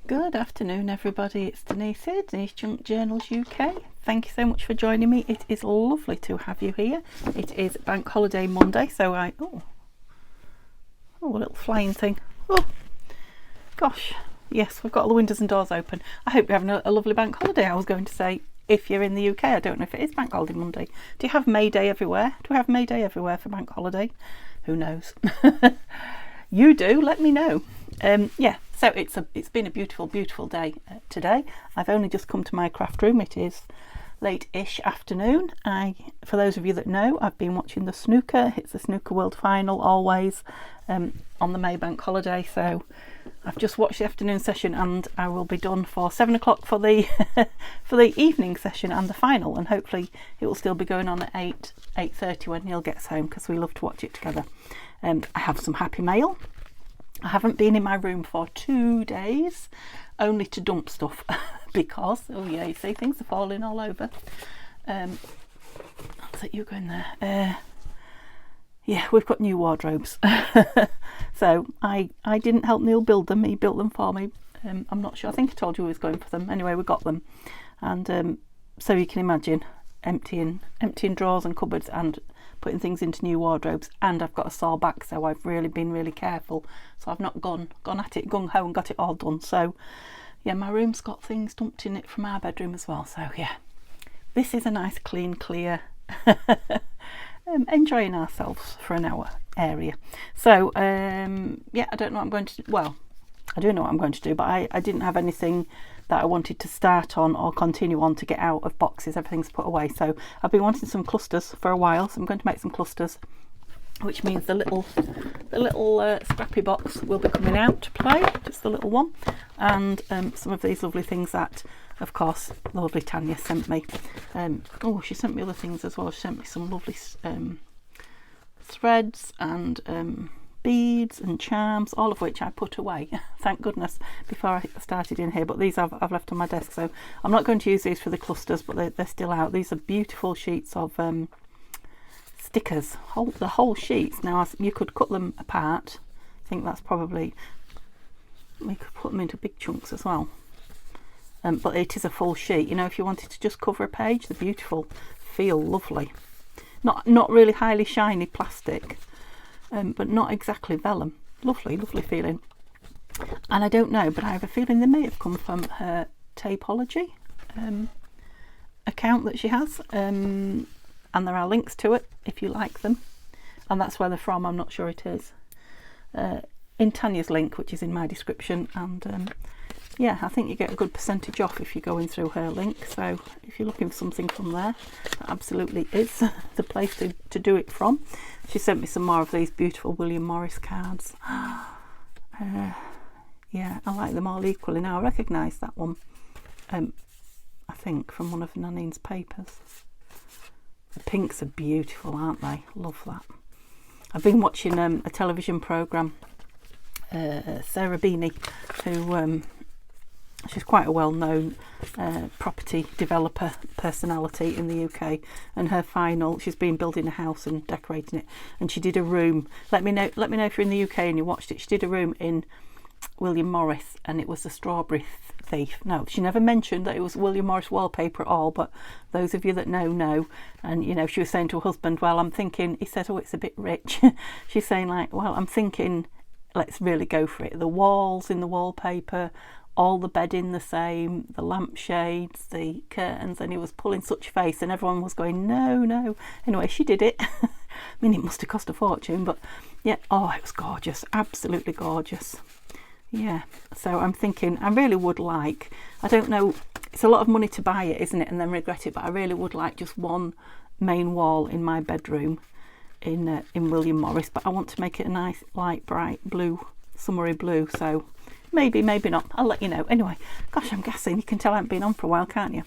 Good afternoon, everybody. It's Denise here, Denise Junk Journals UK. Thank you so much for joining me. It is lovely to have you here. It is Bank Holiday Monday, so a little flying thing. Oh, gosh. Yes, we've got all the windows and doors open. I hope you're having a lovely bank holiday. I was going to say, if you're in the UK, I don't know if it is Bank Holiday Monday. Do you have May Day everywhere? Do we have May Day everywhere for bank holiday? Who knows? You do, let me know. So it's been a beautiful day today. I've only just come to my craft room. It is late-ish afternoon. For those of you that know, I've been watching the snooker. It's the Snooker World Final always on the May Bank holiday. So I've just watched the afternoon session and I will be done for 7 o'clock for the for the evening session and the final, and hopefully it will still be going on at 8:30 when Neil gets home, because we love to watch it together. I have some happy mail. I haven't been in my room for 2 days, only to dump stuff because, you see, things are falling all over. That's it, you go in there. We've got new wardrobes. So I didn't help Neil build them, he built them for me. I'm not sure, I think I told you he was going for them. Anyway, we got them. And so you can imagine emptying drawers and cupboards and putting things into new wardrobes, and I've got a sore back, so I've really been really careful. So I've not gone at it gung ho and got it all done. So yeah, my room's got things dumped in it from our bedroom as well. So yeah, this is a nice clean, clear enjoying ourselves for an hour area. So I don't know what I'm going to do. Well, I do know what I'm going to do, but I didn't have anything that I wanted to start on or continue on to get out of boxes. Everything's put away. So I've been wanting some clusters for a while, so I'm going to make some clusters, which means the little scrappy box will be coming out to play, just the little one, and some of these lovely things that, of course, the lovely Tanya sent me. She sent me other things as well. She sent me some lovely threads and beads and charms, all of which I put away, thank goodness, before I started in here. But these I've left on my desk, so I'm not going to use these for the clusters, but they're still out. These are beautiful sheets of stickers, the whole sheets. Now you could cut them apart. I think that's probably, we could put them into big chunks as well. But it is a full sheet. You know, if you wanted to just cover a page, they're beautiful, feel lovely. Not really highly shiny plastic. But not exactly vellum. Lovely feeling. And I don't know, but I have a feeling they may have come from her Tapology account that she has. And there are links to it if you like them. And that's where they're from, I'm not sure it is. In Tanya's link, which is in my description. And I think you get a good percentage off if you're going through her link. So if you're looking for something from there, that absolutely is the place to do it from. She sent me some more of these beautiful William Morris cards. I like them all equally. Now I recognise that one, I think, from one of Nanine's papers. The pinks are beautiful, aren't they? Love that. I've been watching a television programme, Sarah Beanie, who she's quite a well-known property developer personality in the UK, and her final, she's been building a house and decorating it, and she did a room. Let me know if you're in the UK and you watched it. She did a room in William Morris, and it was the Strawberry Thief. No, she never mentioned that it was William Morris wallpaper at all, but those of you that know. And you know, she was saying to her husband, well, I'm thinking, he said, oh, it's a bit rich. She's saying, like, well, I'm thinking, let's really go for it. The walls in the wallpaper, all the bedding the same, the lampshades, the curtains, and he was pulling such face, and everyone was going, no. Anyway, she did it. I mean, it must have cost a fortune, but yeah, it was gorgeous, absolutely gorgeous. Yeah, so I'm thinking, I really would like, I don't know, it's a lot of money to buy it, isn't it, and then regret it, but I really would like just one main wall in my bedroom in William Morris, but I want to make it a nice light bright blue, summery blue, so maybe not, I'll let you know. Anyway, gosh, I'm guessing, you can tell I haven't been on for a while, can't you?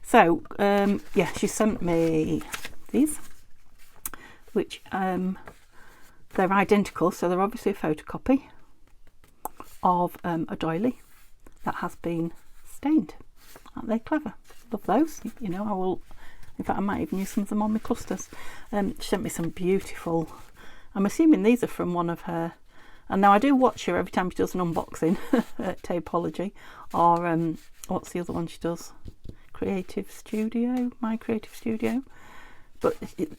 So she sent me these, which they're identical, so they're obviously a photocopy of a doily that has been stained. Aren't they clever? Love those. You know, I will, in fact I might even use some of them on my clusters. She sent me some beautiful, I'm assuming these are from one of her And now I do watch her every time she does an unboxing at Tapology, or what's the other one she does? Creative Studio, My Creative Studio. But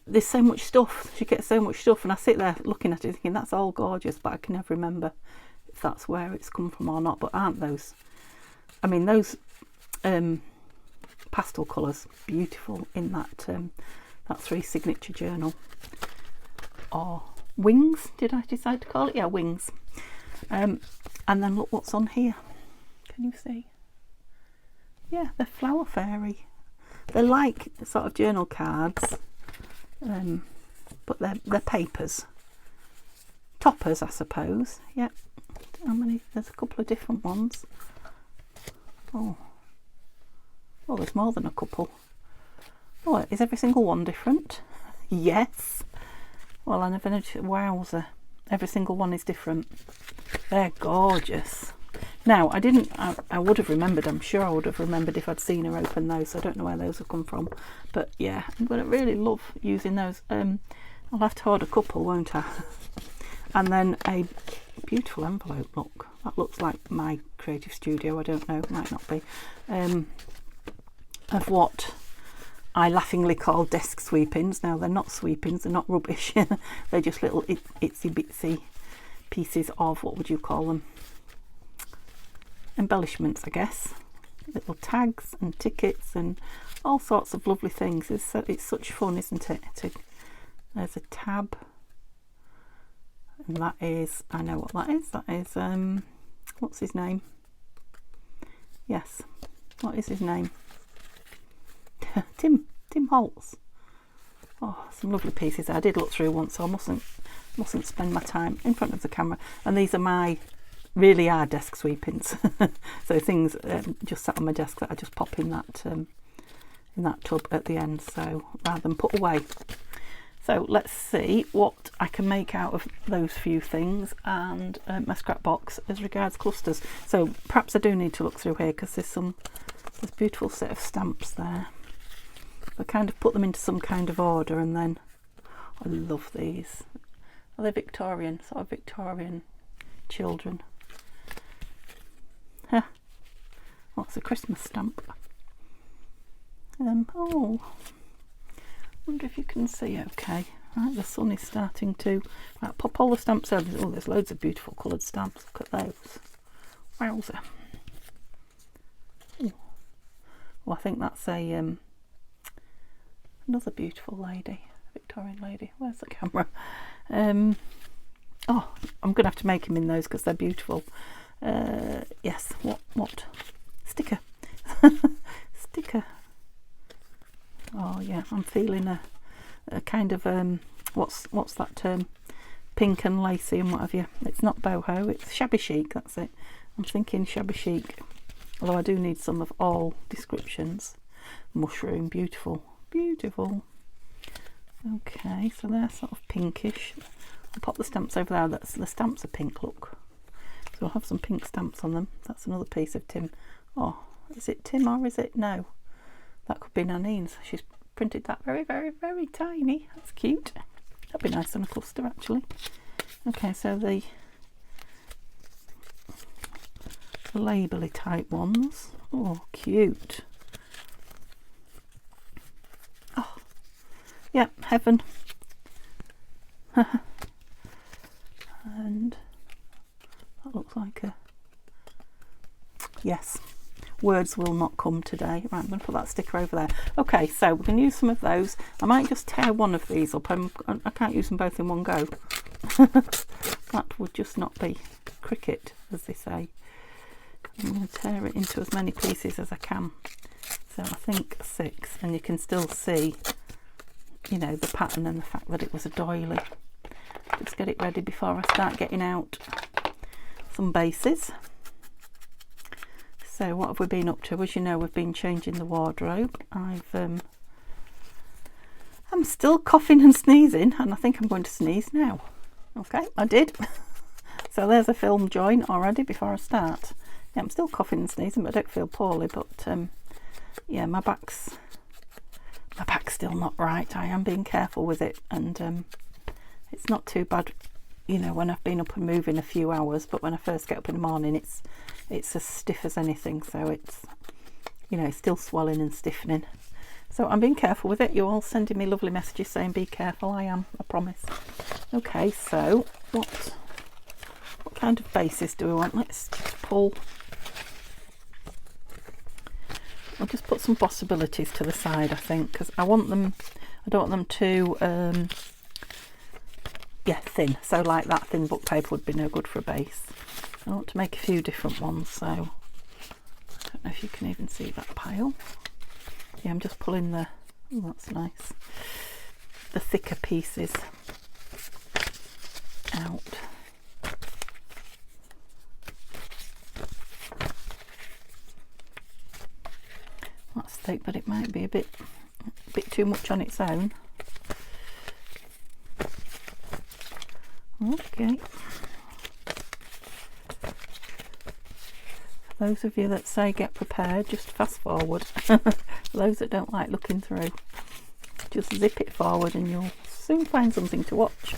there's so much stuff, she gets so much stuff, and I sit there looking at it thinking that's all gorgeous, but I can never remember if that's where it's come from or not. But aren't those, I mean, those pastel colours beautiful in that that 3 signature journal, or wings, did I decide to call it? Yeah, wings. And then look what's on here. Can you see? Yeah, they're Flower Fairy. They're like sort of journal cards, but they're papers. Toppers, I suppose. Yep. How many? There's a couple of different ones. Oh, there's more than a couple. Oh, is every single one different? Yes. Well, I never noticed. Wowzer. Every single one is different. They're gorgeous. Now, I would have remembered, I'm sure I would have remembered if I'd seen her open those. I don't know where those have come from. But yeah, I'm going to really love using those. I'll have to order a couple, won't I? And then a beautiful envelope, look. That looks like My Creative Studio, I don't know, might not be. Of what I laughingly call desk sweepings. Now, they're not sweepings, they're not rubbish. They're just little itsy bitsy pieces of, what would you call them? Embellishments, I guess. Little tags and tickets and all sorts of lovely things. It's such fun, isn't it? There's a tab, and that is, I know what that is. That is what's his name? Yes, what is his name? Tim Holtz. Oh, some lovely pieces. I did look through once, so I mustn't spend my time in front of the camera. And these are really are desk sweepings. So things just sat on my desk that I just pop in that tub at the end, so rather than put away. So let's see what I can make out of those few things, and my scrap box as regards clusters. So perhaps I do need to look through here, because there's beautiful set of stamps there. I kind of put them into some kind of order, and then I love these. Are they Victorian? Sort of Victorian children. Huh. What's a Christmas stamp? Oh, wonder if you can see okay. Right, the sun is starting to pop all the stamps over. Oh, there's loads of beautiful coloured stamps. Look at those. Wowzer. Ooh. Well, I think that's a another beautiful lady, Victorian lady. Where's the camera? Oh, I'm gonna have to make him in those because they're beautiful. Yes. What? Sticker. Sticker. Oh yeah, I'm feeling a kind of what's that term? Pink and lacy and what have you. It's not boho, it's shabby chic. That's it. I'm thinking shabby chic. Although I do need some of all descriptions. Mushroom, beautiful. Okay, so they're sort of pinkish. I'll pop the stamps over there. The stamps are pink, look. So I'll have some pink stamps on them. That's another piece of Tim. Oh, is it Tim or is it? No, that could be Nanine's. She's printed that very, very, very tiny. That's cute. That'd be nice on a cluster, actually. Okay, so the labelly type ones. Oh, cute. Oh, yeah, heaven. And that looks like a, yes, words will not come today. Right, I'm going to put that sticker over there. Okay, so we can use some of those. I might just tear one of these up. I can't use them both in one go. That would just not be cricket, as they say. I'm going to tear it into as many pieces as I can. So I think 6, and you can still see, you know, the pattern and the fact that it was a doily. Just get it ready before I start getting out some bases. So what have we been up to? As you know, we've been changing the wardrobe. I'm still coughing and sneezing, and I think I'm going to sneeze now. Okay, I did. So there's a film join already before I start. Yeah, I'm still coughing and sneezing, but I don't feel poorly. But yeah, my back's still not right. I am being careful with it, and it's not too bad you know, when I've been up and moving a few hours, but when I first get up in the morning it's as stiff as anything, so it's, you know, it's still swelling and stiffening. So I'm being careful with it. You're all sending me lovely messages saying be careful. I am, I promise. Okay, so what kind of bases do we want? Let's just pull. I'll just put some possibilities to the side, I think, because I don't want them too yeah, thin. So like that thin book paper would be no good for a base. I want to make a few different ones, so I don't know if you can even see that pile. Yeah, I'm just pulling the, oh, that's nice, the thicker pieces out. That's thick, but it might be a bit too much on its own. Okay. For those of you that say get prepared, just fast forward. For those that don't like looking through, just zip it forward and you'll soon find something to watch.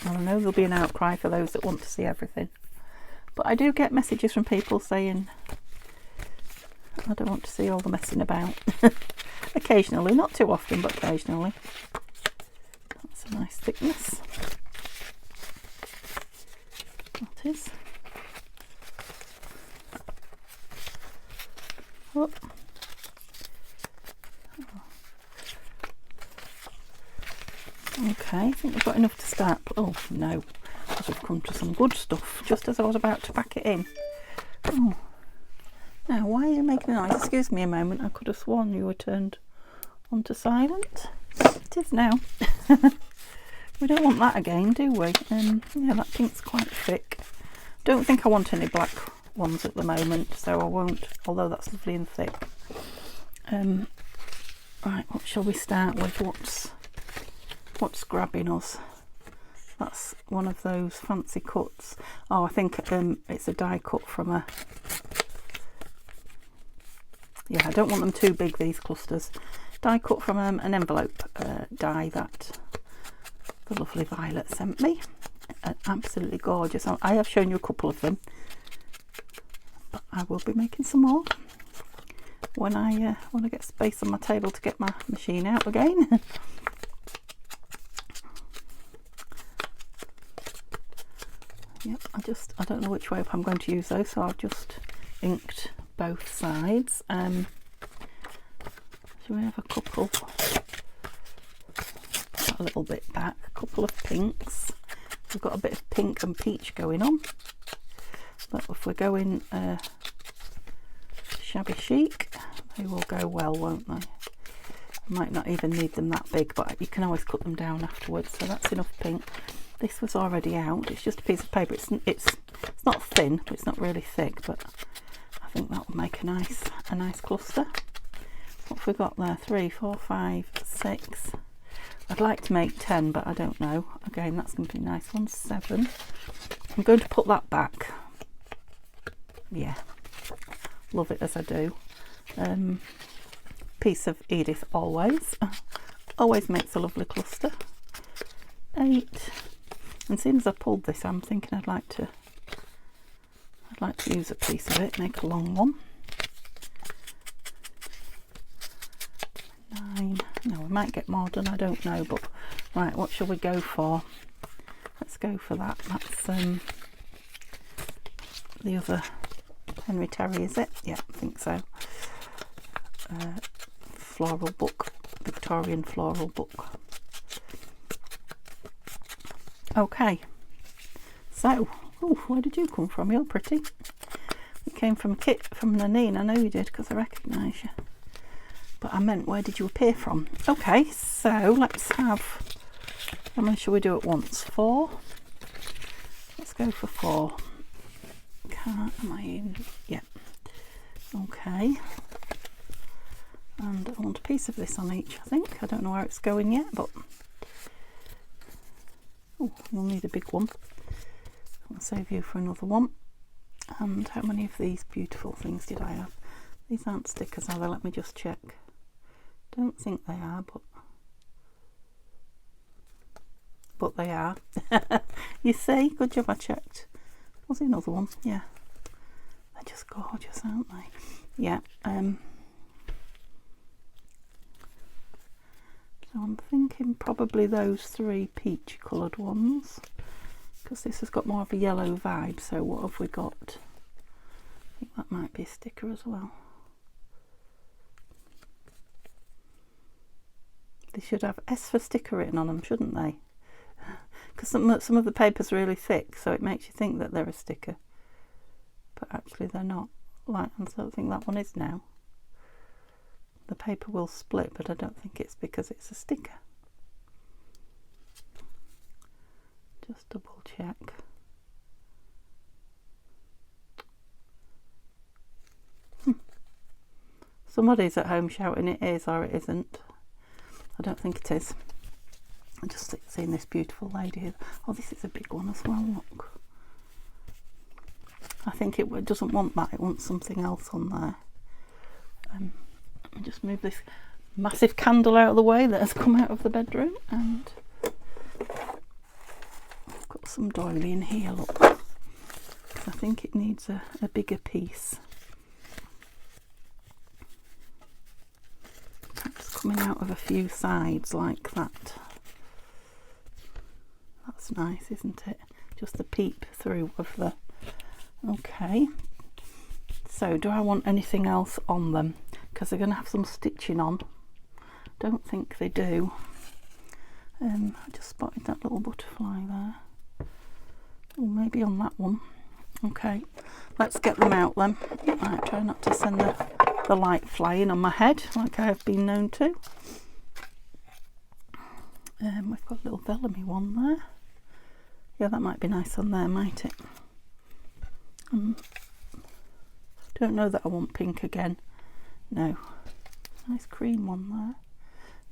I know there'll be an outcry for those that want to see everything, but I do get messages from people saying I don't want to see all the messing about. Occasionally, not too often, but occasionally. That's a nice thickness. That is. Oh. Okay, I think we've got enough to start. Oh no, we've come to some good stuff just as I was about to pack it in. Oh. Now, why are you making a noise? Excuse me a moment, I could have sworn you were turned onto silent. It is now. We don't want that again, do we? Yeah, that pink's quite thick. Don't think I want any black ones at the moment, so I won't, although that's lovely and thick. Right, what shall we start with? What's grabbing us? That's one of those fancy cuts. Oh, I think it's a die cut from a... Yeah, I don't want them too big, these clusters. Die cut from an envelope die that the lovely Violet sent me. Absolutely gorgeous. I have shown you a couple of them, but I will be making some more when I get space on my table to get my machine out again. Yep, I don't know which way up I'm going to use those, so I've just inked both sides. Should we have a couple, a little bit back, a couple of pinks. We've got a bit of pink and peach going on, but if we're going shabby chic, they will go well, won't they? I might not even need them that big, but you can always cut them down afterwards, so that's enough pink. This was already out. It's just a piece of paper. It's not thin, it's not really thick, but I think that will make a nice cluster. What have we got there? 3, 4, 5, 6. I'd like to make 10, but I don't know. Again, that's going to be a nice one. 7. I'm going to put that back. Yeah, love it as I do. Piece of Edith always makes a lovely cluster. 8. And seeing as I pulled this, I'm thinking I'd like to use a piece of it, make a long one. 9. No, we might get more done, I don't know, but right, what shall we go for? Let's go for that. That's the other Henry Terry, is it? Yeah, I think so. Floral book, Victorian floral book. Okay, so, oh, where did you come from? You're pretty. You came from Kit, from Nanine. I know you did because I recognise you. But I meant, where did you appear from? Okay, so let's have, how many shall we do at once? 4? Let's go for 4. Am I in? Yeah. Okay. And I want a piece of this on each, I think. I don't know where it's going yet, but... Oh, you'll need a big one. I'll save you for another one. And how many of these beautiful things did I have? These aren't stickers, are they? Let me just check. Don't think they are, but they are. You see, good job I checked. Was there another one? Yeah. They're just gorgeous, aren't they? Yeah. So I'm thinking probably those 3 peach coloured ones, because this has got more of a yellow vibe. So what have we got? I think that might be a sticker as well. They should have S for sticker written on them, shouldn't they? Because some of the paper's really thick, so it makes you think that they're a sticker, but actually they're not. Like, I don't think that one is now. The paper will split, but I don't think it's because it's a sticker. Just double check. Somebody's at home shouting it is or it isn't. I don't think it is. I'm just seeing this beautiful lady here. Oh, this is a big one as well, look. I think it doesn't want that, it wants something else on there. Let me just move this massive candle out of the way that has come out of the bedroom, and I've got some doily in here, look. I think it needs a bigger piece. Perhaps coming out of a few sides like that. That's nice, isn't it? Just the peep through of the... Okay. So do I want anything else on them? Because they're going to have some stitching on. Don't think they do. I just spotted that little butterfly there. Or maybe on that one. Okay, let's get them out then. Right, try not to send the light flying on my head like I have been known to. We've got a little vellum one there. Yeah, that might be nice on there, might it? Don't know that I want pink again. No. Nice cream one there.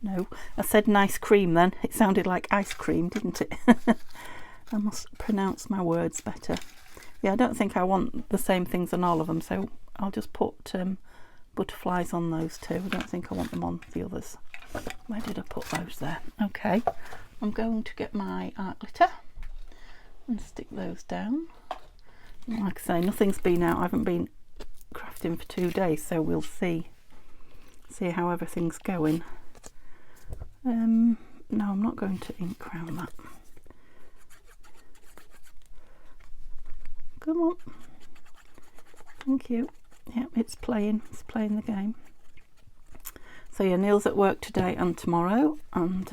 No, I said nice cream then. It sounded like ice cream, didn't it? I must pronounce my words better. Yeah, I don't think I want the same things on all of them, so I'll just put butterflies on those two. I don't think I want them on the others. Where did I put those there? Okay, I'm going to get my art glitter and stick those down. Like I say, nothing's been out. I haven't been crafting for 2 days, so we'll see how everything's going. No, I'm not going to ink round that. Come on. Thank you. Yep, it's playing the game. So yeah, Neil's at work today and tomorrow, and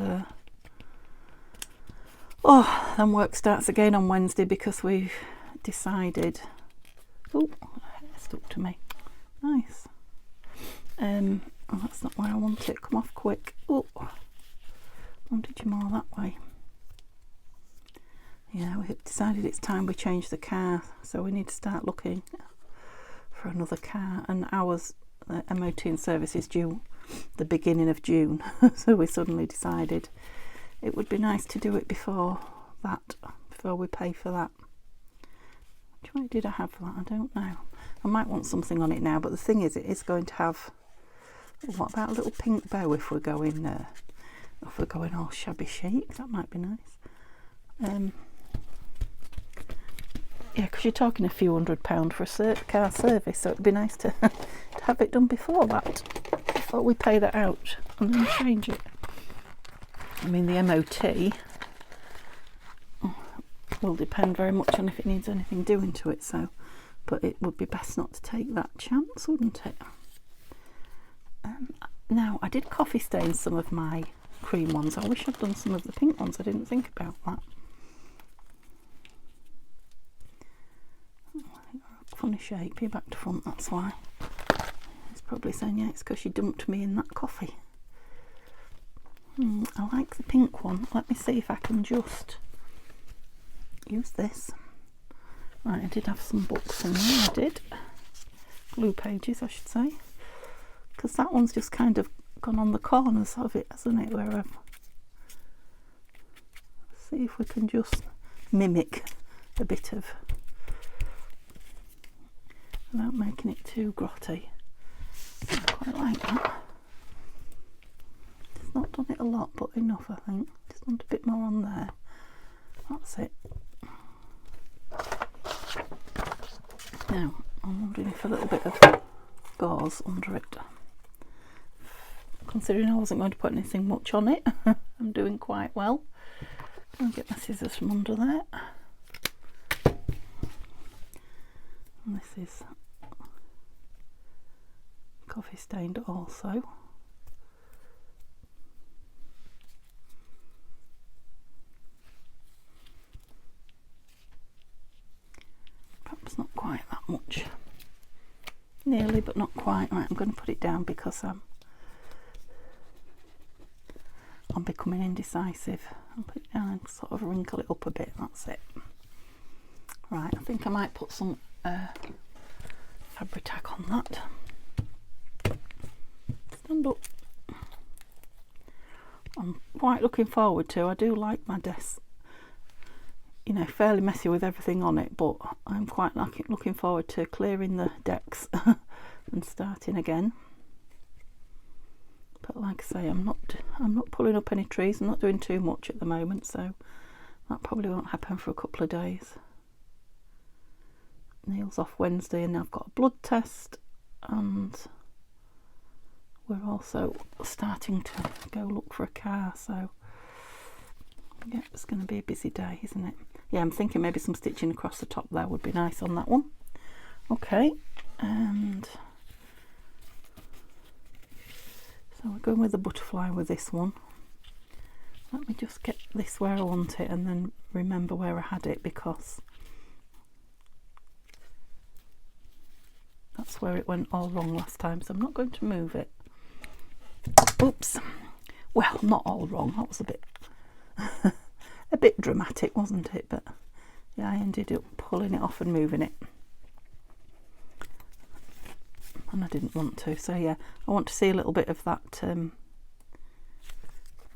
then work starts again on Wednesday because we've decided. Oh, it stuck to me. Nice. Oh, that's not where I want it. Come off quick. Oh, wanted you more that way. Yeah, we've decided it's time we change the car, so we need to start looking for another car, and ours MOT and service is due the beginning of June. So we suddenly decided it would be nice to do it before we pay for that. Which way did I have that? I don't know. I might want something on it now, but the thing is, it is going to have, what about a little pink bow if we're going all shabby chic? That might be nice. Yeah, because you're talking a few £100 for a car service, so it'd be nice to have it done before we pay that out and then change it. I mean, the MOT will depend very much on if it needs anything doing to it, so, but it would be best not to take that chance, wouldn't it? Now, I did coffee stain some of my cream ones. I wish I'd done some of the pink ones. I didn't think about that. Funny shape, you're back to front, that's why. He's probably saying, yeah, it's because you dumped me in that coffee. I like the pink one. Let me see if I can just use this. Right, I did have some books in there, I did. Glue pages, I should say. Because that one's just kind of gone on the corners of it, hasn't it? Where I've... See if we can just mimic a bit of... without making it too grotty. I quite like that. It's not done it a lot, but enough, I think. Just want a bit more on there. That's it. Now, I'm wondering if a little bit of gauze under it. Considering I wasn't going to put anything much on it, I'm doing quite well. I'll get my scissors from under there. And this is coffee stained also. Perhaps not quite that much. Nearly, but not quite. Right, I'm going to put it down because I'm becoming indecisive. I'll put it down and sort of wrinkle it up a bit. That's it. Right, I think I might put some Fabri-Tac on that. Stand up. I'm quite looking forward to. I do like my desk, you know, fairly messy with everything on it, but I'm quite looking forward to clearing the decks and starting again. But like I say, I'm not pulling up any trees. I'm not doing too much at the moment, so that probably won't happen for a couple of days. Neil's off Wednesday, and I've got a blood test, and we're also starting to go look for a car. So yeah, it's going to be a busy day, isn't it? Yeah, I'm thinking maybe some stitching across the top there would be nice on that one. Okay, and so we're going with the butterfly with this one. Let me just get this where I want it and then remember where I had it, because that's where it went all wrong last time, so I'm not going to move it. Oops. Well, not all wrong, that was a bit dramatic, wasn't it? But yeah, I ended up pulling it off and moving it, and I didn't want to. So yeah, I want to see a little bit of that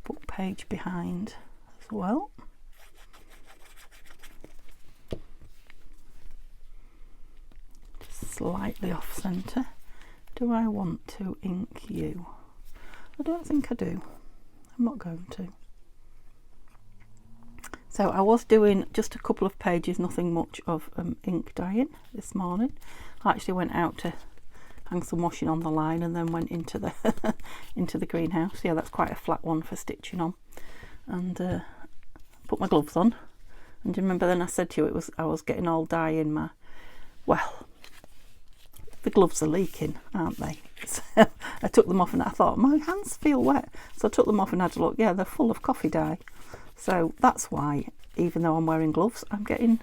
book page behind as well. Just slightly off centre. Do I want to ink you? I don't think I do. I'm not going to. So I was doing just a couple of pages, nothing much of ink dyeing this morning. I actually went out to hang some washing on the line and then went into the into the greenhouse. Yeah, that's quite a flat one for stitching on. And put my gloves on. And do you remember then I said to you I was getting all dye in my, well, the gloves are leaking, aren't they? So I took them off and I thought, my hands feel wet. So I took them off and had a look. Yeah, they're full of coffee dye. So that's why, even though I'm wearing gloves, I'm getting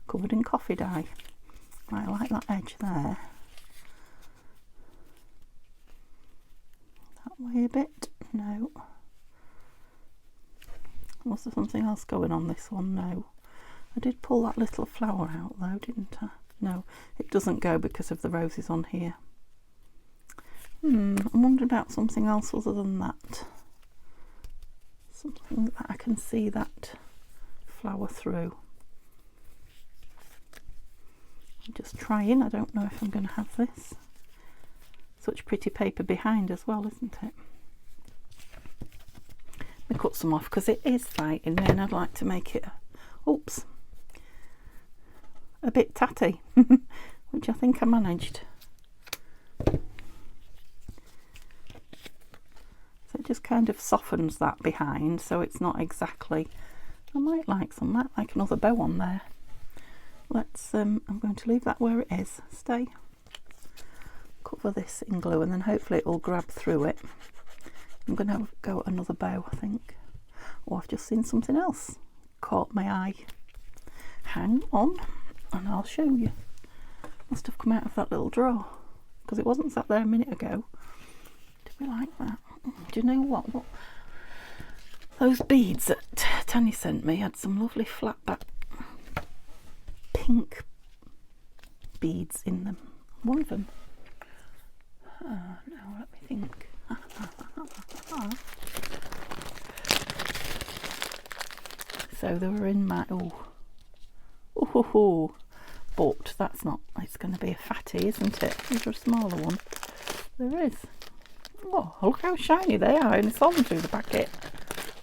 covered in coffee dye. Right, I like that edge there. That way a bit. No. Was there something else going on this one? No. I did pull that little flower out though, didn't I? No, it doesn't go because of the roses on here. I'm wondering about something else other than that. Something that I can see that flower through. I'm just trying. I don't know if I'm going to have this. Such pretty paper behind as well, isn't it? Let me cut some off because it is fighting me and I'd like to make it, oops, a bit tatty, which I think I managed. So it just kind of softens that behind, so it's not exactly, I might like another bow on there. Let's, I'm going to leave that where it is, stay. Cover this in glue and then hopefully it will grab through it. I'm going to go another bow, I think. Oh, I've just seen something else. Caught my eye. Hang on. And I'll show you. Must have come out of that little drawer because it wasn't sat there a minute ago. Did we like that? Do you know what? Those beads that Tanya sent me had some lovely flat back pink beads in them. One of them. Now let me think. So they were in my but that's not, it's going to be a fatty, isn't it? Is there a smaller one? There is. Oh, look how shiny they are, and it's on through the packet.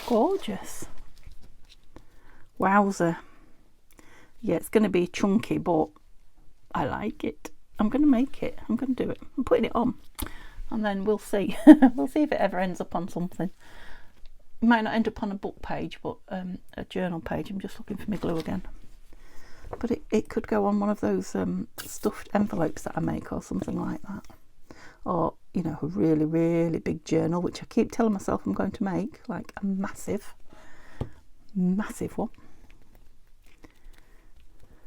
Gorgeous. Wowzer. Yeah, it's going to be chunky, but I like it. I'm going to make it. I'm going to do it. I'm putting it on, and then we'll see. We'll see if it ever ends up on something. It might not end up on a book page, but a journal page. I'm just looking for my glue again. But it could go on one of those stuffed envelopes that I make, or something like that. Or, you know, a really, really big journal, which I keep telling myself I'm going to make, like a massive, massive one.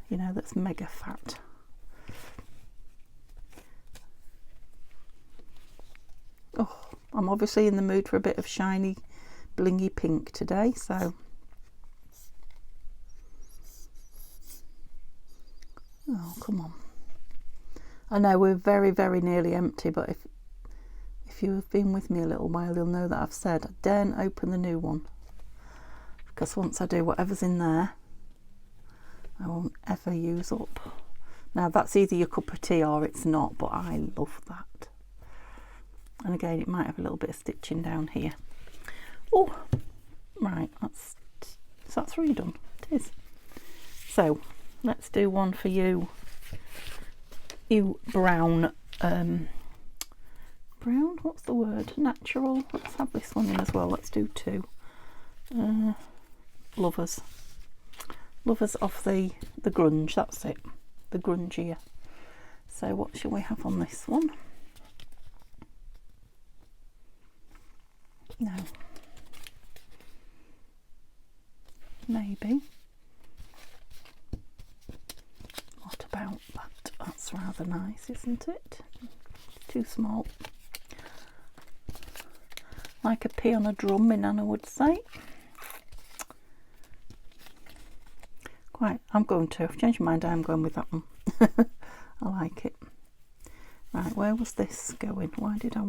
You know, that's mega fat. Oh, I'm obviously in the mood for a bit of shiny, blingy pink today, so. Oh, come on. I know we're very, very nearly empty, but if you have been with me a little while, you'll know that I've said I daren't open the new one, because once I do, whatever's in there I won't ever use up. Now that's either your cup of tea or it's not, but I love that. And again, it might have a little bit of stitching down here. Oh, right, that's really done. It is. So let's do one for you. You brown, brown, what's the word? Natural. Let's have this one in as well. Let's do two. Lovers of the grunge, that's it. The grungier. So what shall we have on this one? No. Maybe. What about that? That's rather nice, isn't it? Too small. Like a pea on a drum, my Nana would say. Quite, I've changed my mind, I'm going with that one. I like it. Right, where was this going? Why did I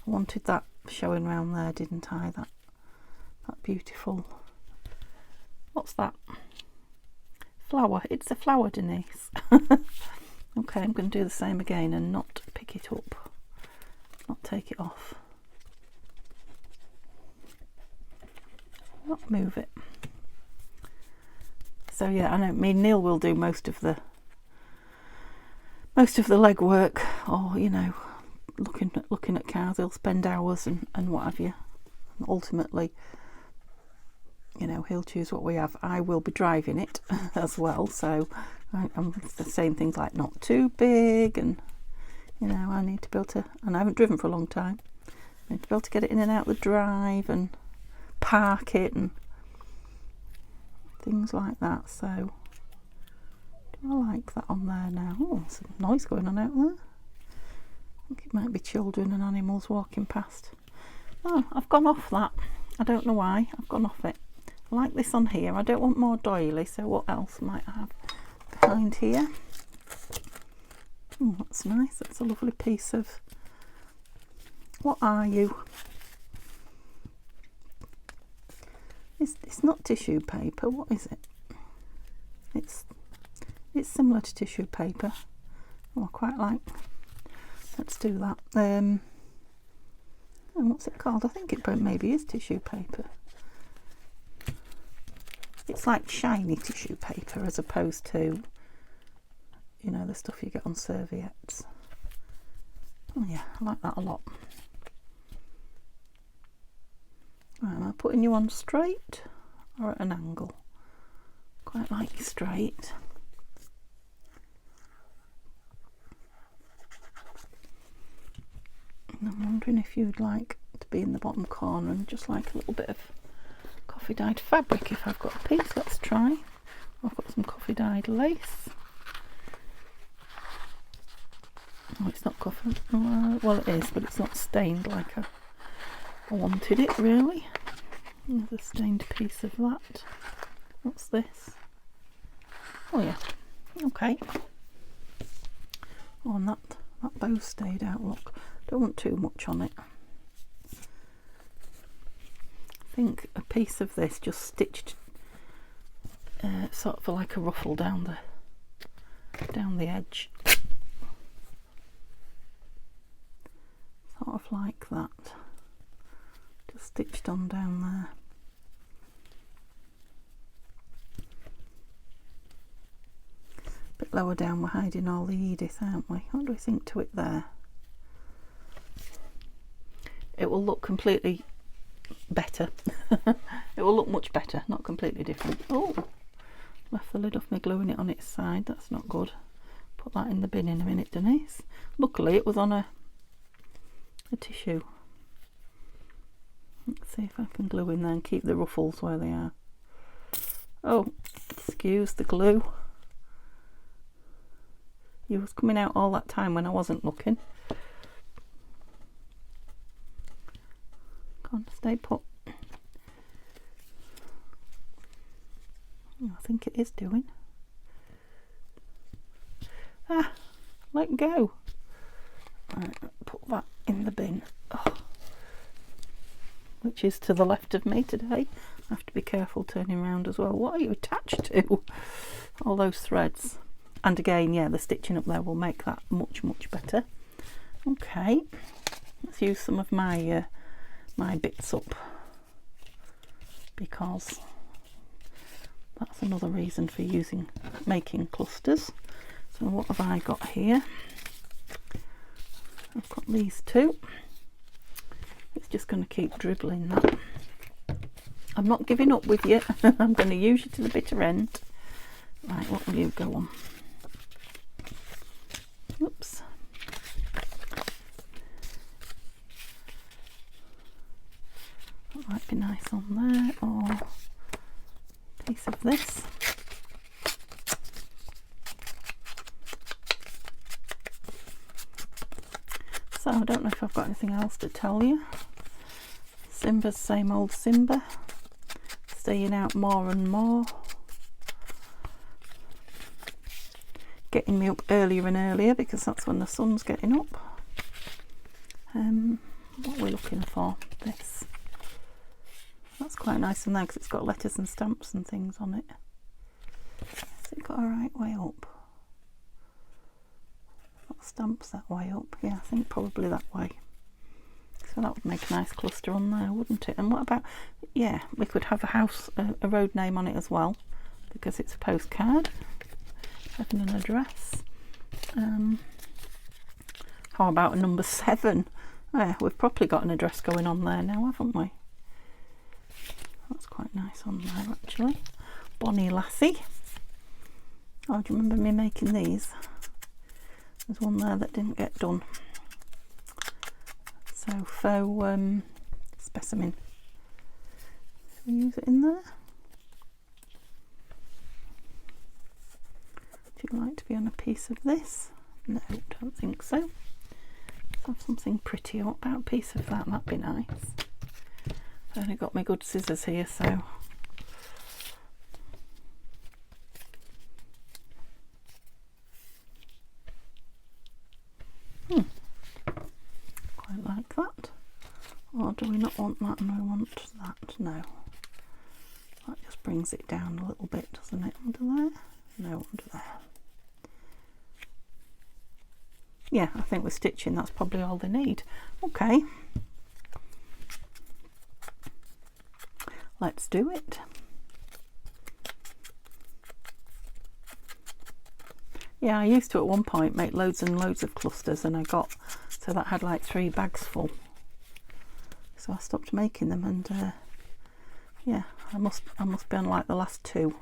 wanted that showing around there, didn't I? That beautiful, what's that? Flower. It's a flower, Denise. Okay, I'm going to do the same again and not pick it up, not take it off, not move it. So yeah, I know Neil will do most of the legwork, or you know, looking at cars. He'll spend hours and what have you. And ultimately, you know, he'll choose what we have. I will be driving it as well, so I'm saying things like not too big, and you know, I need to be able to, and I haven't driven for a long time, I need to be able to get it in and out the drive and park it and things like that. So do I like that on there now? Oh, there's some noise going on out there. I think it might be children and animals walking past. Oh, I've gone off that. I don't know why. I've gone off it. I like this on here. I don't want more doily, so what else might I have behind here? Oh, that's nice. That's a lovely piece of, what are you? It's not tissue paper. What is it? It's similar to tissue paper. Oh, I quite like. Let's do that. And what's it called? I think it maybe is tissue paper. It's like shiny tissue paper as opposed to, you know, the stuff you get on serviettes. Oh yeah, I like that a lot. Right, am I putting you on straight or at an angle? Quite like straight. And I'm wondering if you'd like to be in the bottom corner and just like a little bit of coffee dyed fabric if I've got a piece. Let's try. I've got some coffee dyed lace. Oh, it's not coffee. Well, it is, but it's not stained like I wanted it, really. Another stained piece of that. What's this? Oh yeah, okay. Oh, and that bow stayed out. Look, don't want too much on it. I think a piece of this just stitched sort of like a ruffle down the edge, sort of like that. Just stitched on down there. bit lower down we're hiding all the Edith, aren't we? What do we think to it there? It will look completely better. It will look much better, not completely different. Oh, left the lid off me gluing it on its side. That's not good. Put that in the bin in a minute, Denise. Luckily it was on a tissue. Let's see if I can glue in there and keep the ruffles where they are. Oh, excuse the glue. It was coming out all that time when I wasn't looking. Come on, stay put. I think it is doing. Ah, let go. Right, put that in the bin. Oh. Which is to the left of me today. I have to be careful turning around as well. What are you attached to? All those threads. And again, yeah, the stitching up there will make that much, much better. Okay, let's use some of my my bits up, because that's another reason for making clusters. So what have I got here? I've got these two. It's just going to keep dribbling that. I'm not giving up with you. I'm going to use you to the bitter end. Right, what will you go on? Oops. That might be nice on there, or a piece of this. So I don't know if I've got anything else to tell you. Simba's same old Simba, staying out more and more, getting me up earlier and earlier because that's when the sun's getting up. What are we looking for? This. That's quite nice in there because it's got letters and stamps and things on it. Has it got a right way up? Got stamps that way up. Yeah, I think probably that way. So that would make a nice cluster on there, wouldn't it? And what about, yeah, we could have a house, a road name on it as well, because it's a postcard, having an address. How about a number 7? Yeah, we've probably got an address going on there now, haven't we? That's quite nice on there, actually. Bonnie Lassie. Oh, do you remember me making these? There's one there that didn't get done. So faux specimen. Should we use it in there? Would you like to be on a piece of this? No, don't think so. Let's have something pretty. What about a piece of that? That'd be nice. I've only got my good scissors here, so quite like that. Or do we not want that and we want that? No. That just brings it down a little bit, doesn't it? Under there? No, under there. Yeah, I think with stitching that's probably all they need. Okay. Let's do it. Yeah, I used to at one point make loads and loads of clusters, and I got so that had like 3 bags full. So I stopped making them, and yeah, I must be on like the last 2.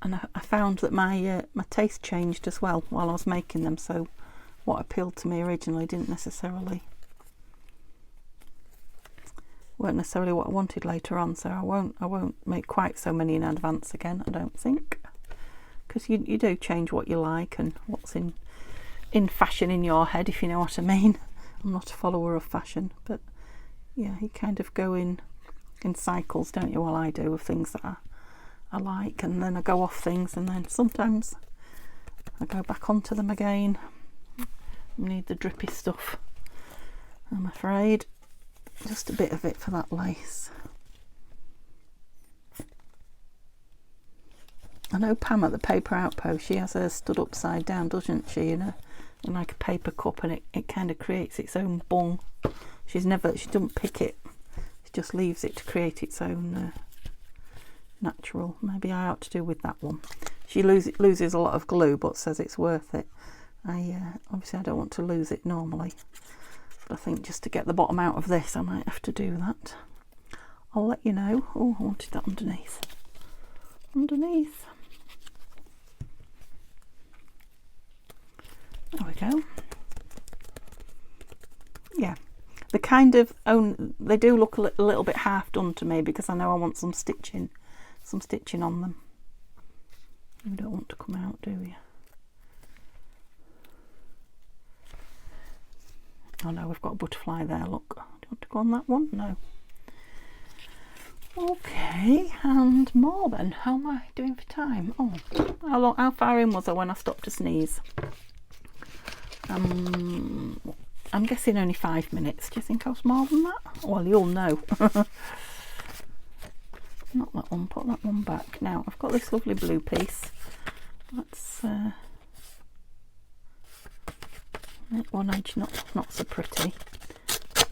And I found that my taste changed as well while I was making them. So what appealed to me originally weren't necessarily what I wanted later on. So I won't make quite so many in advance again, I don't think, because you do change what you like and what's in fashion in your head, if you know what I mean. I'm not a follower of fashion, but yeah, you kind of go in cycles, don't you? Well, I do, of things that I like, and then I go off things, and then sometimes I go back onto them again. I need the drippy stuff, I'm afraid. Just a bit of it for that lace. I know Pam at the Paper Outpost, she has hers stood upside down, doesn't she, in like a paper cup, and it kind of creates its own bung. She doesn't pick it, she just leaves it to create its own natural. Maybe I ought to do with that one. She loses a lot of glue, but says it's worth it. Obviously I don't want to lose it normally, but I think just to get the bottom out of this I might have to do that. I'll let you know. Oh, I wanted that underneath. There we go. Yeah, the kind of they do look a little bit half done to me, because I know I want some stitching on them. You don't want to come out, do you? Oh no, we've got a butterfly there, look. Do you want to go on that one? No. Okay, and more then. How am I doing for time? Oh, how far in was I when I stopped to sneeze? I'm guessing only 5 minutes. Do you think I was more than that? Well, you'll know. Not that one, put that one back. Now, I've got this lovely blue piece. That's one edge not so pretty.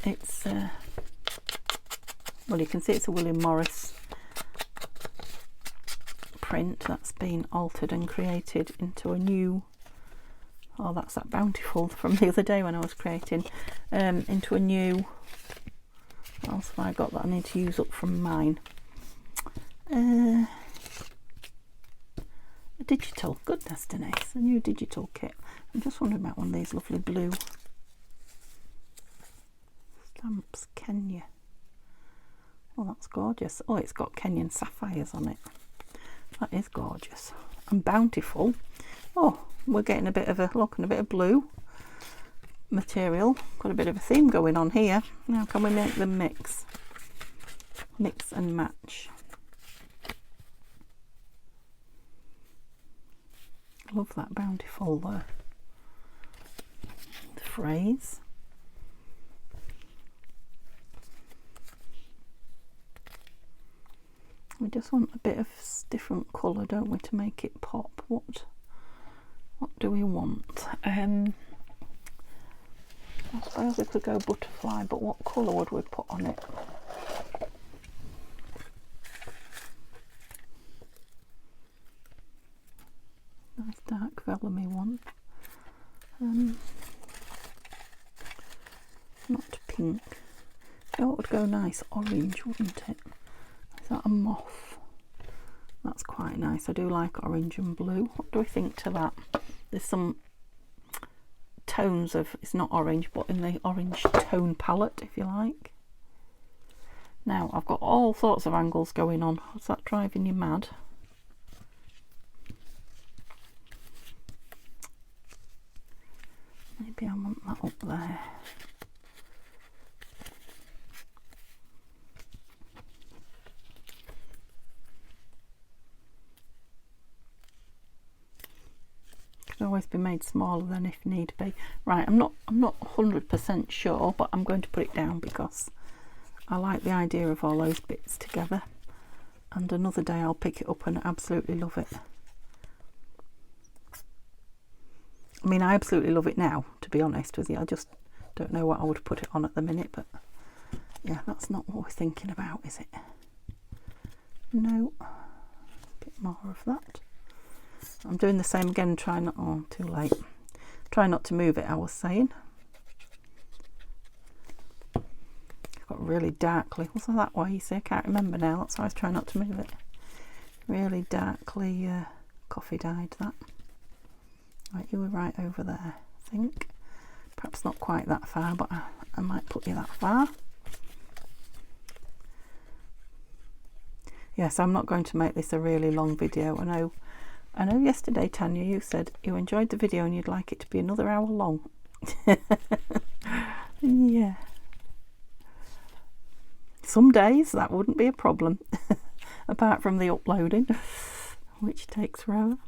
It's well, you can see it's a William Morris print that's been altered and created into a new, oh, that's that Bountiful from the other day when I was creating, into a new, what else have I got that I need to use up from mine? A digital, goodness Denise, a new digital kit. I'm just wondering about one of these lovely blue stamps. Kenya. Oh, that's gorgeous. Oh, it's got Kenyan sapphires on it. That is gorgeous. And Bountiful. Oh, we're getting a bit of a look and a bit of blue material. Got a bit of a theme going on here. Now can we make them mix and match? I love that Bountiful the phrase. We just want a bit of different colour, don't we, to make it pop. What do we want? I suppose we could go butterfly, but what colour would we put on it? Nice dark vellum-y one. Not pink. Oh, it would go nice orange, wouldn't it? Is that a moth? That's quite nice. I do like orange and blue. What do we think to that? There's some tones of, it's not orange, but in the orange tone palette, if you like. Now, I've got all sorts of angles going on. Is that driving you mad? Maybe I want that up there. Could always be made smaller than if need be. Right, I'm not 100% sure, but I'm going to put it down because I like the idea of all those bits together. And another day I'll pick it up and absolutely love it. I mean, I absolutely love it now, to be honest with you. I just don't know what I would put it on at the minute, but yeah, that's not what we're thinking about, is it? No. A bit more of that. I'm doing the same again, try not, oh, too late. Try not to move it, I was saying. It's got really darkly, was that way? You see, I can't remember now, that's why I was trying not to move it. Really darkly coffee dyed, that. Right, you were right over there, I think. Perhaps not quite that far, but I might put you that far. Yes, I'm not going to make this a really long video. I know yesterday, Tanya, you said you enjoyed the video and you'd like it to be another hour long. Yeah. Some days that wouldn't be a problem, apart from the uploading, which takes forever.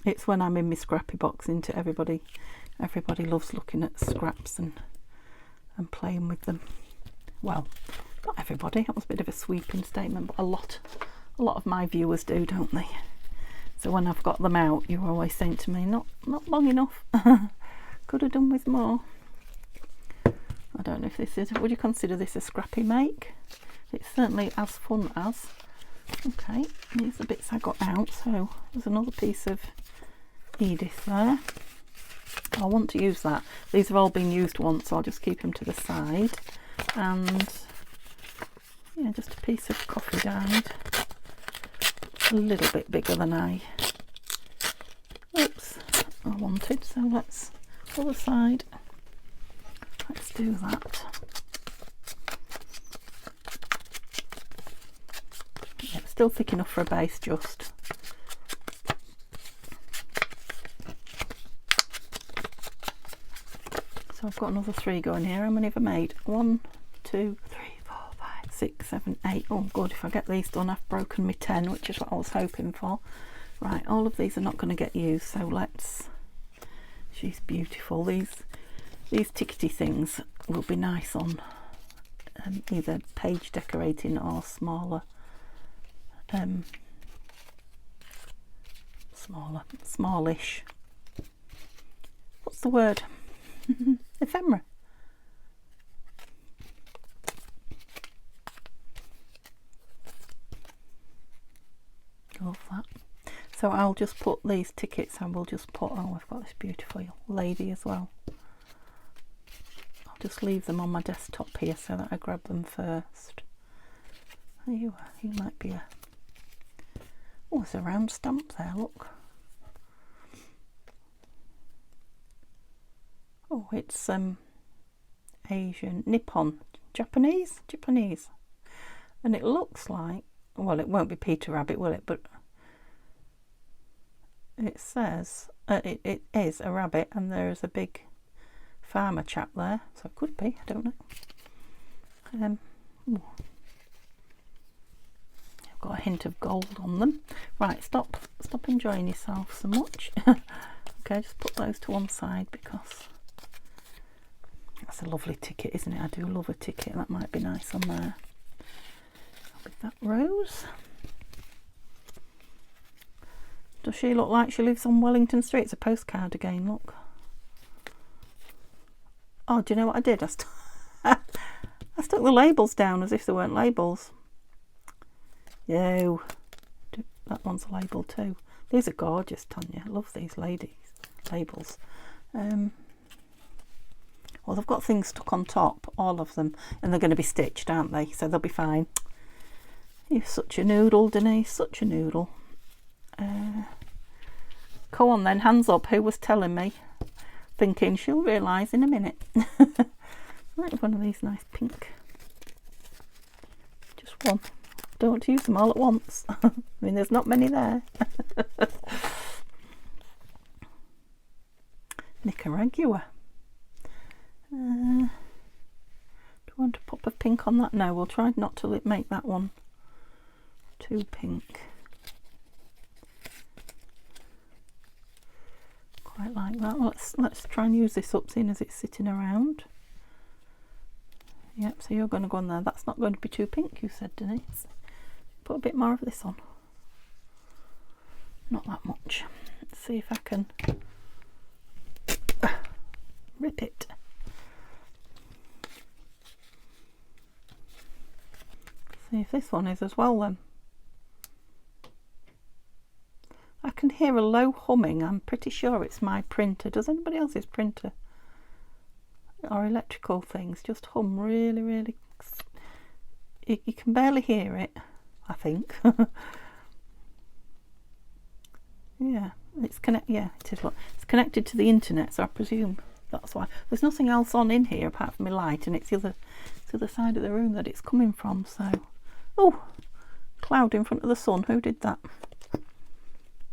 It's when I'm in my scrappy box into everybody loves looking at scraps and playing with them. Well, not everybody, that was a bit of a sweeping statement, but a lot of my viewers do, don't they? So when I've got them out, you're always saying to me, not long enough. Could have done with more. I don't know if this is, would you consider this a scrappy make? It's certainly as fun as, Okay, these are the bits I got out, so there's another piece of Edith there. I want to use that. These have all been used once, so I'll just keep them to the side. And yeah, just a piece of coffee dyed, a little bit bigger than I wanted. So let's other side. Let's do that. Yeah, still thick enough for a base, just. So I've got another 3 going here. How many have I made? 1, 2, 3, 4, 5, 6, 7, 8. Oh good, if I get these done I've broken my 10, which is what I was hoping for. Right, all of these are not going to get used, so let's... She's beautiful. These tickety things will be nice on either page decorating or smaller, smallish. What's the word? Ephemera. Love that. So I'll just put these tickets, and we'll just put, oh, I've got this beautiful lady as well. I'll just leave them on my desktop here so that I grab them first. There you are. You might be a... Oh, there's a round stamp there, look. Oh, it's Asian, Nippon, Japanese, and it looks like, well, it won't be Peter Rabbit, will it? But it says it is a rabbit, and there is a big farmer chap there, so it could be. I don't know. I've got a hint of gold on them. Right, stop enjoying yourself so much. Okay, just put those to one side because that's a lovely ticket, isn't it? I do love a ticket. That might be nice on there. With that rose. Does she look like she lives on Wellington Street? It's a postcard again, look. Oh, do you know what I did? I stuck the labels down as if they weren't labels. No, that one's a label too. These are gorgeous, Tanya. I love these labels. Well, they've got things stuck on top, all of them, and they're going to be stitched, aren't they? So they'll be fine. You're such a noodle, Denise, such a noodle. Go on then, hands up. Who was telling me? Thinking she'll realise in a minute. Might have one of these nice pink. Just one. Don't want to use them all at once. I mean, there's not many there. Nicaragua. Do you want a pop of pink on that? No, we'll try not to make that one too pink. Quite like that. Well, let's try and use this up, seeing as it's sitting around. Yep, so you're going to go on there. That's not going to be too pink, you said, Denise. Put a bit more of this on. Not that much. Let's see if I can rip it. See if this one is as well then. I can hear a low humming. I'm pretty sure it's my printer. Does anybody else's printer or electrical things just hum really, really? You can barely hear it, I think. Yeah, it's yeah, it is. Look, it's connected to the internet, so I presume that's why. There's nothing else on in here apart from my light, and it's the other side of the room that it's coming from. So, oh, cloud in front of the sun. Who did that?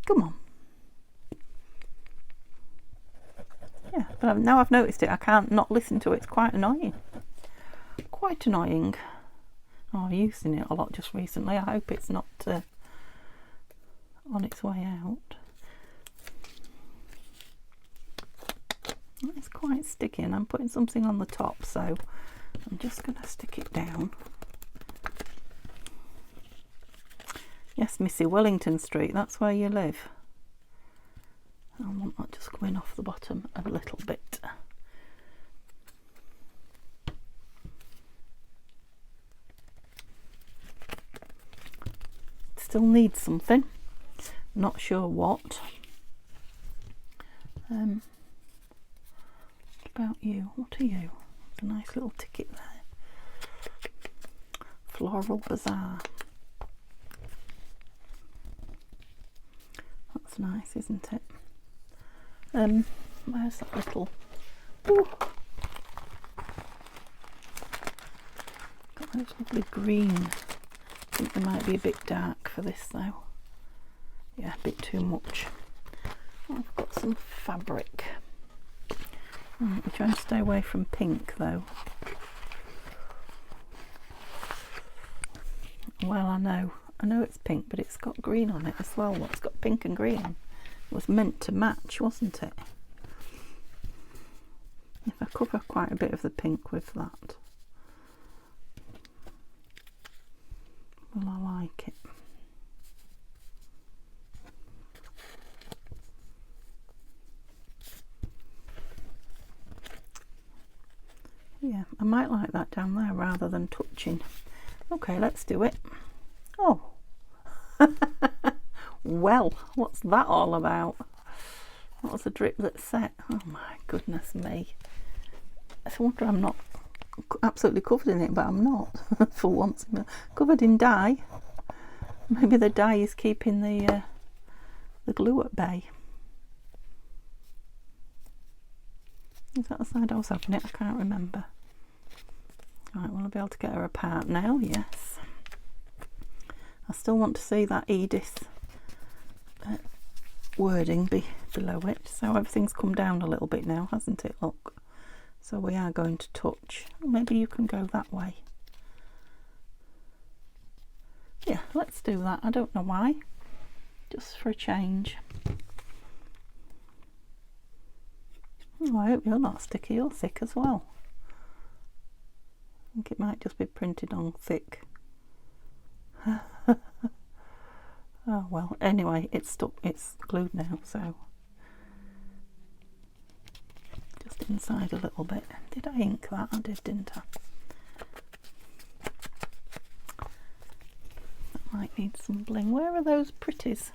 Come on. Yeah, but now I've noticed it, I can't not listen to it. It's quite annoying. Quite annoying. Oh, I've used it a lot just recently. I hope it's not on its way out. It's quite sticky, and I'm putting something on the top, so I'm just going to stick it down. Yes, Missy, Wellington Street, that's where you live. I want that just coming off the bottom a little bit. still needs something. Not sure what. What about you? What are you? A nice little ticket there. Floral Bazaar. That's nice, isn't it? Where's that little... Ooh. Got those lovely green. I think they might be a bit dark for this though. Yeah, a bit too much. Oh, I've got some fabric. We try and stay away from pink though. Well, I know it's pink, but it's got green on it as well. It's got pink and green. It was meant to match, wasn't it? If I cover quite a bit of the pink with that, well, I like it. Yeah, I might like that down there rather than touching. Okay, let's do it. Oh. Well, what's that all about? What was the drip that set? Oh my goodness me. I wonder I'm not absolutely covered in it, but I'm not for once. I'm covered in dye. Maybe the dye is keeping the glue at bay. Is that the side I was having it? I can't remember. Right, will I be able to get her apart now? Yes. I still want to see that Edith wording be below it. So everything's come down a little bit now, hasn't it? Look. So we are going to touch. Maybe you can go that way. Yeah, let's do that. I don't know why. Just for a change. Oh, I hope you're not sticky or thick as well. I think it might just be printed on thick. Oh well, anyway, it's stuck, it's glued now, so just inside a little bit. Did I ink that? I did, didn't I? That might need some bling. Where are those pretties?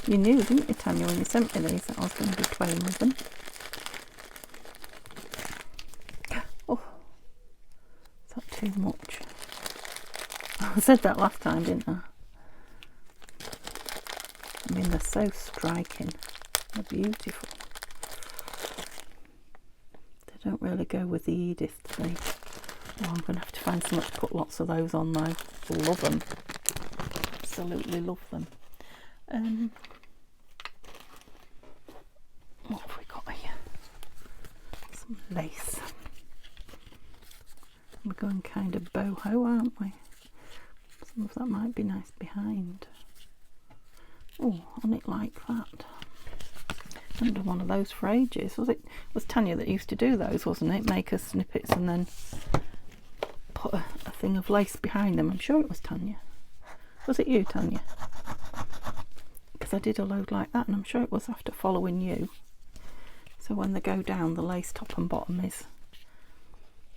You knew, didn't you, Tanya, when you sent me these, that I was going to be playing with them. Oh, is that too much? I said that last time, didn't I? I mean, they're so striking. They're beautiful. They don't really go with the Edith thing. Oh, I'm going to have to find something to put lots of those on though. Love them. Absolutely love them. What have we got here? Some lace. We're going kind of boho, aren't we? Some of that might be nice behind. Oh, on it like that. I haven't done one of those for ages. It was Tanya that used to do those, wasn't it? Make us snippets and then put a thing of lace behind them. I'm sure it was Tanya. Was it you, Tanya? Because I did a load like that, and I'm sure it was after following you. So when they go down, the lace top and bottom is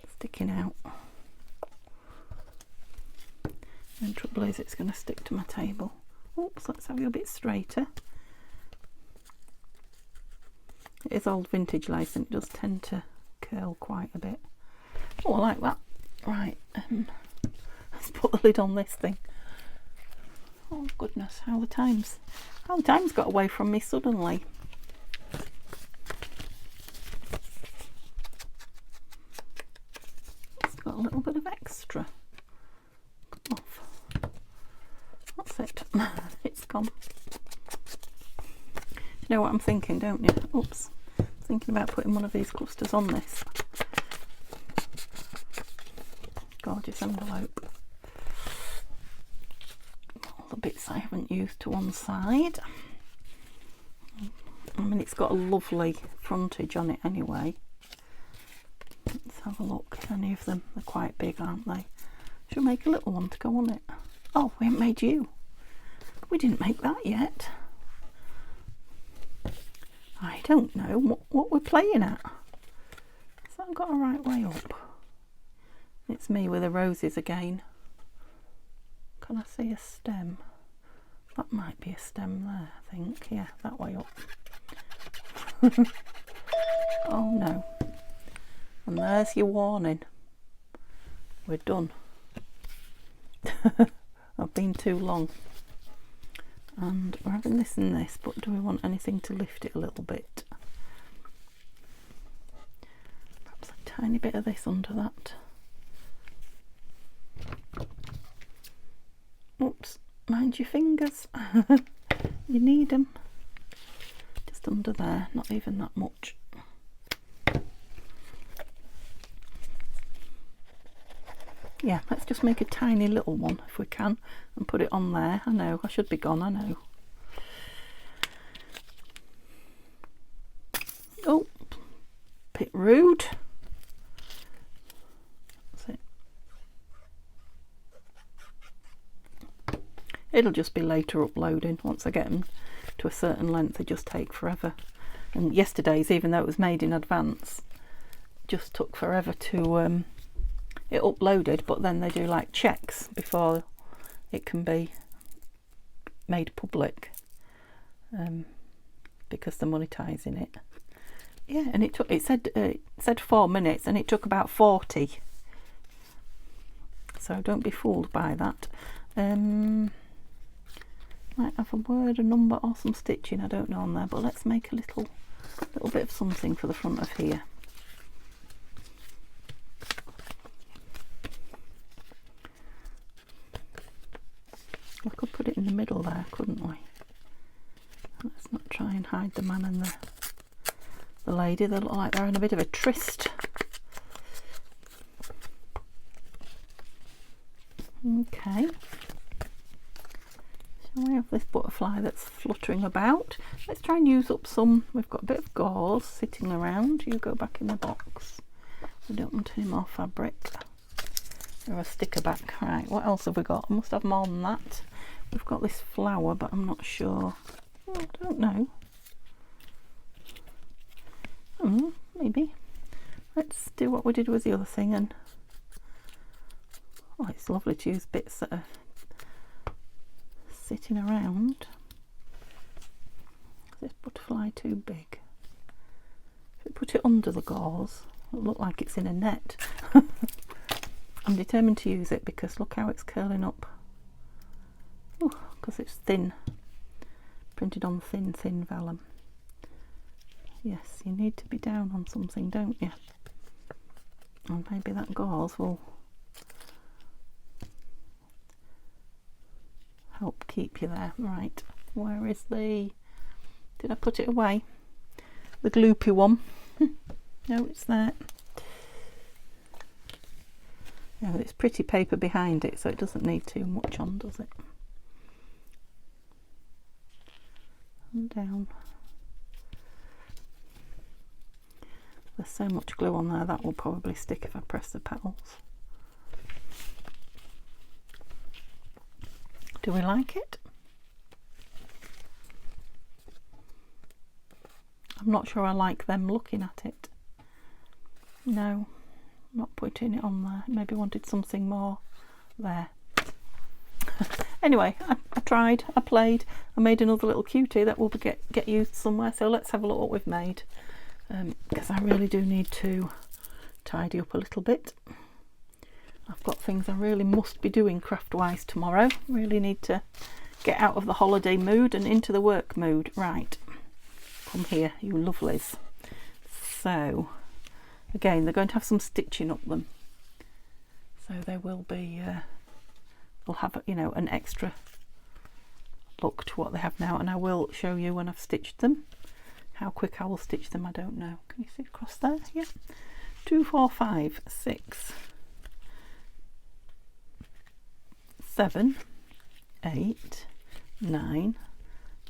sticking out. And the trouble is, it's going to stick to my table. Oops, let's have you a bit straighter. It is old vintage lace and it does tend to curl quite a bit. Oh, I like that. Right, let's put the lid on this thing. Oh goodness, how the time's got away from me suddenly. It's got a little bit of extra. Come off. That's it. It's gone. You know what I'm thinking, don't you? Oops. Thinking about putting one of these clusters on this. Gorgeous envelope. All the bits I haven't used to one side. I mean, it's got a lovely frontage on it anyway. Let's have a look. Any of them? They're quite big, aren't they? Should make a little one to go on it. Oh, we haven't made you. We didn't make that yet. I don't know what we're playing at. Has that got a right way up? It's me with the roses again. Can I see a stem? That might be a stem there, I think. Yeah, that way up. Oh no. And there's your warning. We're done. I've been too long. And we're having this and this, but do we want anything to lift it a little bit? Perhaps a tiny bit of this under that. Oops, mind your fingers. You need them. Just under there, not even that much. Yeah, let's just make a tiny little one if we can and put it on there. I know, I should be gone, I know. Oh, bit rude. That's it. It'll just be later uploading. Once I get them to a certain length, they just take forever. And yesterday's, even though it was made in advance, just took forever to it uploaded, but then they do like checks before it can be made public, because they're monetizing it. Yeah, and it said 4 minutes, and it took about 40. So don't be fooled by that. Might have a word, a number, or some stitching. I don't know on there, but let's make a little bit of something for the front of here. We could put it in the middle there, couldn't we? Let's not try and hide the man and the lady. They look like they're in a bit of a tryst. Okay. Shall we have this butterfly that's fluttering about? Let's try and use up some. We've got a bit of gauze sitting around. You go back in the box. We don't want any more fabric. Or a sticker back. Right, what else have we got? I must have more than that. We've got this flower, but I'm not sure. Oh, I don't know. Maybe. Let's do what we did with the other thing. And oh, it's lovely to use bits that are sitting around. Is this butterfly too big? If we put it under the gauze, it'll look like it's in a net. I'm determined to use it because look how it's curling up. Because it's thin, printed on thin vellum. Yes, you need to be down on something, don't you? And maybe that gauze will help keep you there. Right, where is the... Did I put it away? The gloopy one. No, it's there. Yeah, it's pretty paper behind it, so it doesn't need too much on, does it? And down. There's so much glue on there that will probably stick if I press the petals. Do we like it? I'm not sure I like them looking at it. No, I'm not putting it on there. Maybe wanted something more there. Anyway, I tried, I played, I made another little cutie that will get used somewhere. So let's have a look what we've made, because I really do need to tidy up a little bit. I've got things I really must be doing craft-wise tomorrow. Really need to get out of the holiday mood and into the work mood. Right, come here, you lovelies. So, again, they're going to have some stitching up them. So they will be... they'll have, you know, an extra look to what they have now, and I will show you when I've stitched them. How quick I will stitch them, I don't know. Can you see across there? Yeah. 2, 4, 5, 6, 7, 8, 9,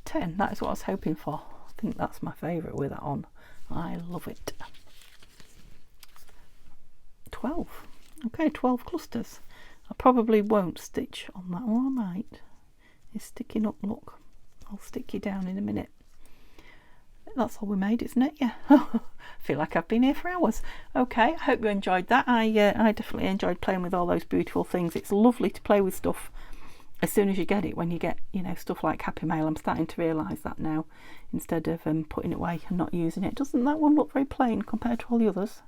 10. That is what I was hoping for. I think that's my favourite with that on. I love it. 12. Okay, 12 clusters. I probably won't stitch on that, or I might. It's sticking up, look. I'll stick you down in a minute. That's all we made, isn't it? Yeah. I feel like I've been here for hours. Okay, I hope you enjoyed that. I definitely enjoyed playing with all those beautiful things. It's lovely to play with stuff as soon as you get it, when you get, you know, stuff like Happy Mail, I'm starting to realise that now, instead of putting it away and not using it. Doesn't that one look very plain compared to all the others?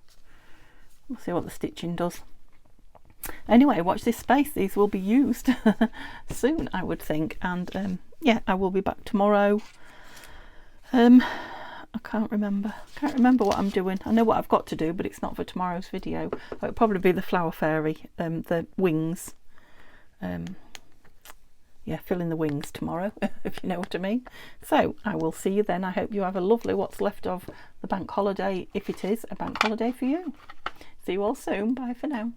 We'll see what the stitching does. Anyway, watch this space. These will be used soon, I would think. And yeah, I will be back tomorrow. I can't remember what I'm doing. I know what I've got to do, but it's not for tomorrow's video. It'll probably be the Flower Fairy, the wings. Yeah, fill in the wings tomorrow, if you know what I mean. So I will see you then. I hope you have a lovely what's left of the bank holiday, if it is a bank holiday for you. See you all soon. Bye for now.